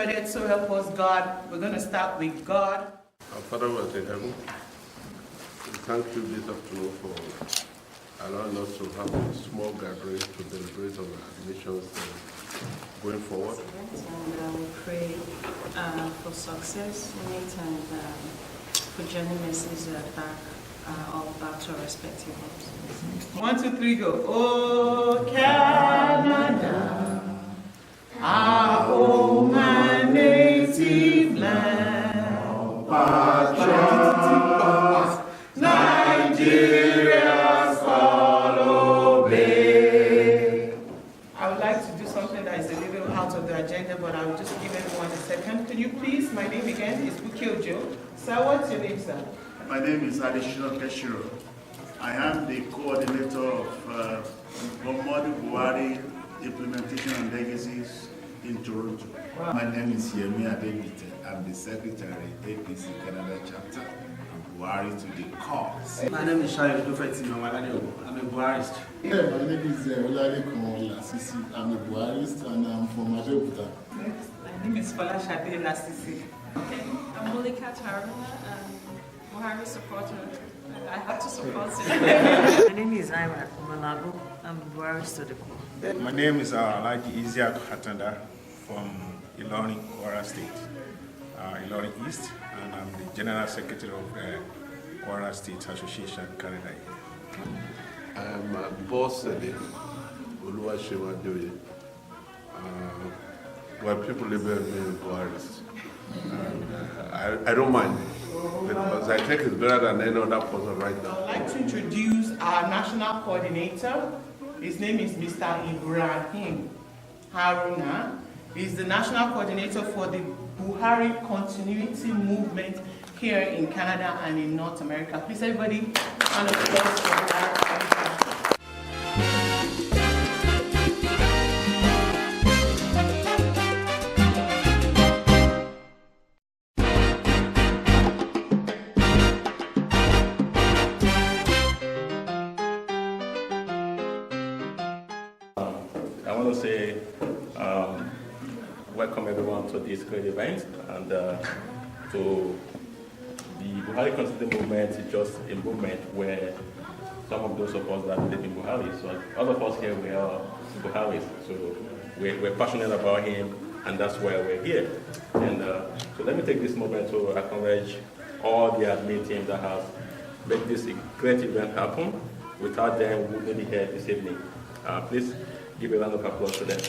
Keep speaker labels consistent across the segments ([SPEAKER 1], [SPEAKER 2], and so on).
[SPEAKER 1] started, so help us God. We're going to start with God.
[SPEAKER 2] Our Father who art in heaven, we thank you this afternoon for allowing us to have a small gathering to deliberate on our admissions going forward.
[SPEAKER 3] And we pray for success in it and for journey messages back all back to our respective homes.
[SPEAKER 1] 1, 2, 3, go. Oh, Canada, our home and native land. Patriots, Nigeria's all obey. I would like to do something that is a little out of the agenda, but I will just give everyone a second. Can you please, my name again is Buhari. Sir, what's your name, sir?
[SPEAKER 4] My name is XPHRAME. I am the coordinator of Buhari implementation and legacies in Toronto.
[SPEAKER 1] Wow.
[SPEAKER 5] My name is Yemi Adebite. I'm the secretary, APC Canada chapter, and Buhari to the cause.
[SPEAKER 6] My name is Shayo Dufeti. I'm a Buharist.
[SPEAKER 7] Yeah, my name is Oladekun Lasisi. I'm a Buharist and I'm from Abeokuta.
[SPEAKER 1] My name is Folashade Lasisi.
[SPEAKER 3] Okay, I'm Mulika Taruna, Buhari supporter. I have to support it.
[SPEAKER 8] My name is Ira Malago. I'm Buhari student.
[SPEAKER 9] My name is Alhaji Isiaq Hatanda from Ilorin, Kwara State, Ilorin East, and I'm the General Secretary of the Kwara State Association, Canada.
[SPEAKER 2] I'm boss at the Oluwaseun Adeoye. Well, people live in Buhari. I don't mind, because I think it's better than any other person right now.
[SPEAKER 1] I'd like to introduce our national coordinator. His name is Mr. Ibrahim Haruna. He's the national coordinator for the Buhari continuity movement here in Canada and in North America. Please, everybody, round of applause for Buhari.
[SPEAKER 10] I want to say welcome everyone to this great event, and to the Buhari Continuity Movement is just a movement where some of those of us that live in Buhari, so all of us here we are Buharis, so we're passionate about him, and that's why we're here. And so let me take this moment to acknowledge all the admin team that has made this great event happen. Without them, we wouldn't be here this evening. Please give a round of applause to them.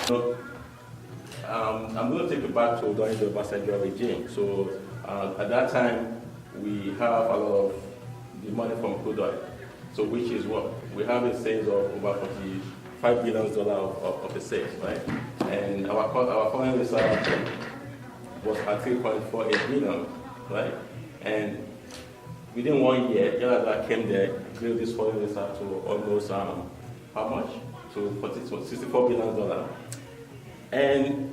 [SPEAKER 10] So, I'm going to take you back to during the Obasanjo regime. So at that time, we have a lot of the money from crude oil. So which is what? We have a sales of over $45 billion of the sales, right? And our foreign reserve was at 3.48 billion, right? And within 1 year, Canada came there, grew this foreign reserve to almost, how much? To $64 billion. And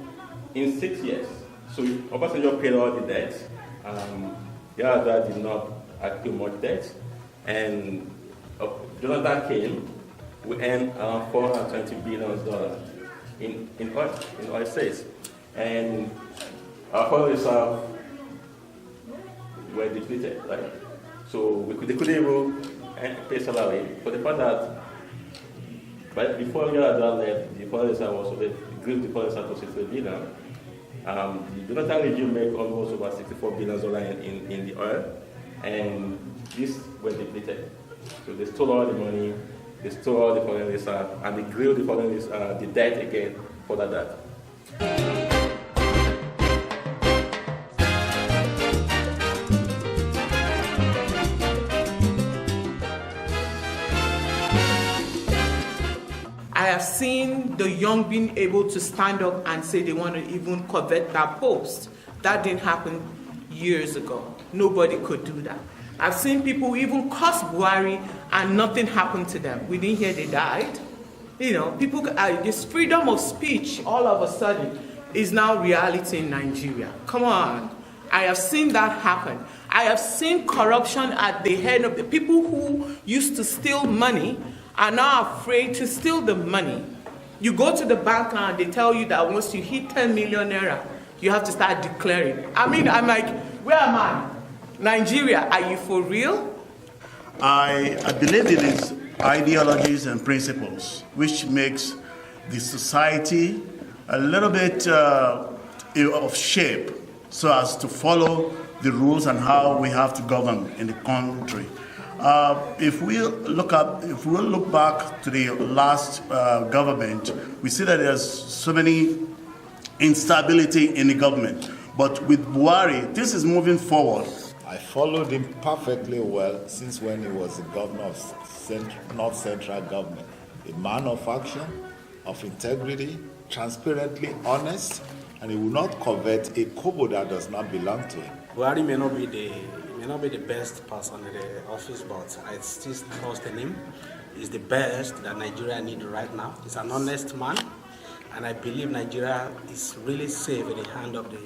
[SPEAKER 10] in 6 years, so Obasanjo paid all the debt, Canada did not accrue much debt, and Jonathan came, we earned around $420 billion in oil sales. And our foreign reserve were depleted, right? So they couldn't even pay salary for the fact that before Canada left, the foreign reserve was grew the foreign reserve to $63 billion. The Jonathan regime made almost over $64 billion in the oil, and these were depleted. So they stole all the money, they stole all the foreign reserve, and they grew the debt again for that.
[SPEAKER 1] I have seen the young being able to stand up and say they want to even covet that post. That didn't happen years ago. Nobody could do that. I've seen people even curse Buhari and nothing happened to them. We didn't hear they died. You know, people, this freedom of speech all of a sudden is now reality in Nigeria. Come on. I have seen that happen. I have seen corruption at the head of the people who used to steal money are now afraid to steal the money You go to the bank and they tell you that once you hit 10 million naira, you have to start declaring. I mean, I'm like, where am I? Nigeria, are you for real?
[SPEAKER 4] I believe it is ideologies and principles which makes the society a little bit of shape so as to follow the rules and how we have to govern in the country. If we look back to the last government, we see that there's so many instability in the government. But with Buhari, this is moving forward.
[SPEAKER 5] I followed him perfectly well since when he was the governor of North Central Government. A man of action, of integrity, transparently honest, and he will not covet a kobo that does not belong to him.
[SPEAKER 6] Buhari may not be the best person in the office, but I still trust in him. He's the best that Nigeria needs right now. He's an honest man, and I believe Nigeria is really safe in the hand of the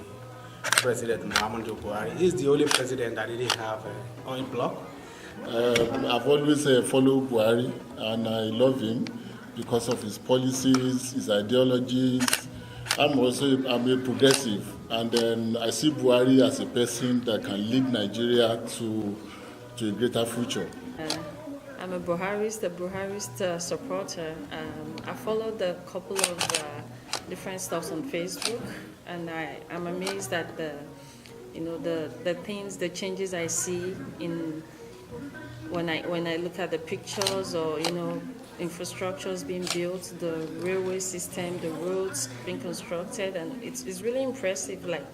[SPEAKER 6] President Muhammadu Buhari. He's the only president that didn't have an oil block.
[SPEAKER 7] I've always followed Buhari, and I love him because of his policies, his ideologies. I'm a progressive, and then I see Buhari as a person that can lead Nigeria to a greater future.
[SPEAKER 8] I'm a Buharist supporter. I followed a couple of different stuff on Facebook, and I'm amazed at the things, the changes I see in when I look at the pictures or infrastructures being built, the railway system, the roads being constructed, and it's really impressive. Like,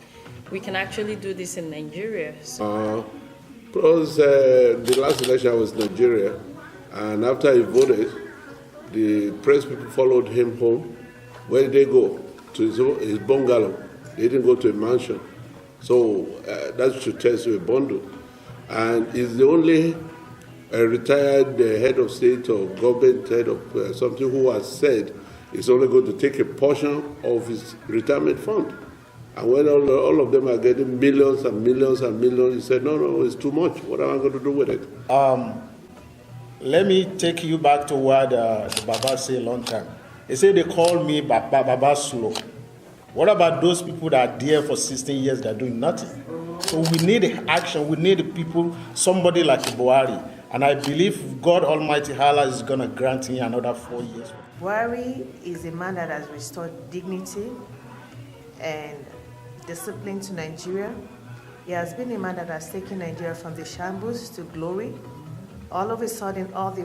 [SPEAKER 8] we can actually do this in Nigeria.
[SPEAKER 2] Because the last election was Nigeria, and after he voted, the press people followed him home. Where did they go? To his bungalow. They didn't go to a mansion. So that should test you a bundle. And he's the only retired head of state or government head of something who has said he's only going to take a portion of his retirement fund. And when all of them are getting millions and millions and millions, he said, no, it's too much. What am I going to do with it?
[SPEAKER 11] Let me take you back to what the Baba said a long time. They say they call me Baba Slow. What about those people that are there for 16 years that are doing nothing? So we need action. We need people, somebody like Buhari. And I believe God Almighty Allah is going to grant him another 4 years.
[SPEAKER 12] Buhari is a man that has restored dignity and discipline to Nigeria. He has been a man that has taken Nigeria from the shambles to glory. All of a sudden, all the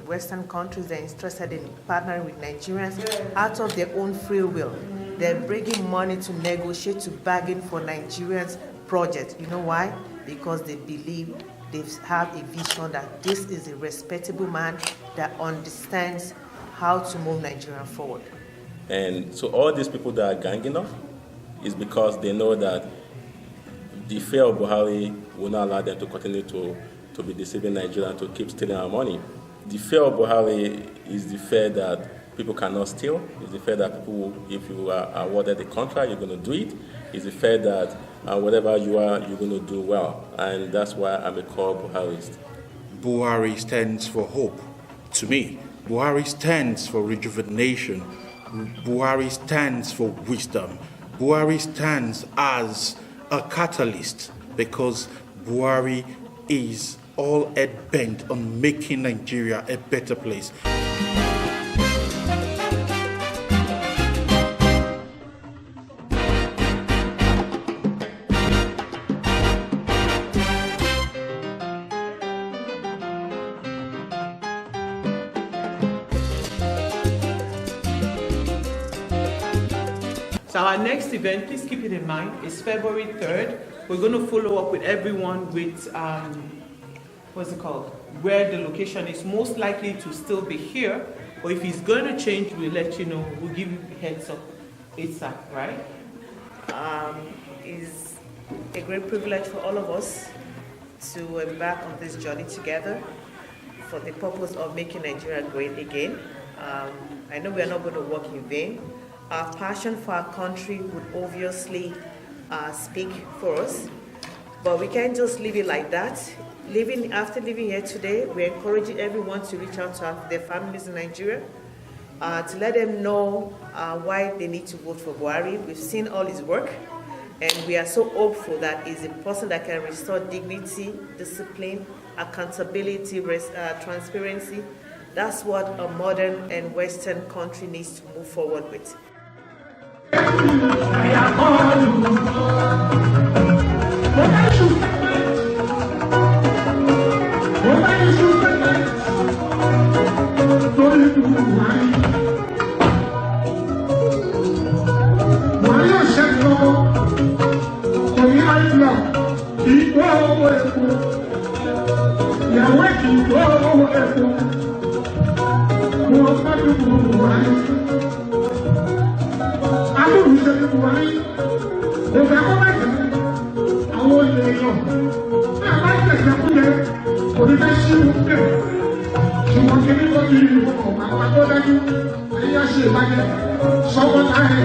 [SPEAKER 12] Western countries are interested in partnering with Nigerians out of their own free will. They're bringing money to negotiate, to bargain for Nigerians' project. You know why? Because they believe they have a vision that this is a respectable man that understands how to move Nigeria forward.
[SPEAKER 10] And so all these people that are ganging up is because they know that the fear of Buhari will not allow them to continue to be deceiving Nigeria and to keep stealing our money. The fear of Buhari is the fear that people cannot steal. It's the fear that people, if you are awarded a contract, you're going to do it. It's the fear that whatever you are, you're going to do well. And that's why I'm a core Buharist.
[SPEAKER 13] Buhari stands for hope to me. Buhari stands for rejuvenation. Buhari stands for wisdom. Buhari stands as a catalyst because Buhari is all head bent on making Nigeria a better place.
[SPEAKER 1] So our next event, please keep it in mind, is February 3rd. We're going to follow up with everyone with, where the location is. Most likely to still be here, or if it's going to change, we'll let you know. We'll give you the heads up. It's up, right?
[SPEAKER 12] It's a great privilege for all of us to embark on this journey together for the purpose of making Nigeria great again. I know we are not going to work in vain. Our passion for our country would obviously speak for us, but we can't just leave it like that. After living here today, we're encouraging everyone to reach out to their families in Nigeria. to let them know why they need to vote for Buhari. We've seen all his work, and we are so hopeful that he's a person that can restore dignity, discipline, accountability, transparency. That's what a modern and Western country needs to move forward with.
[SPEAKER 14] Someone I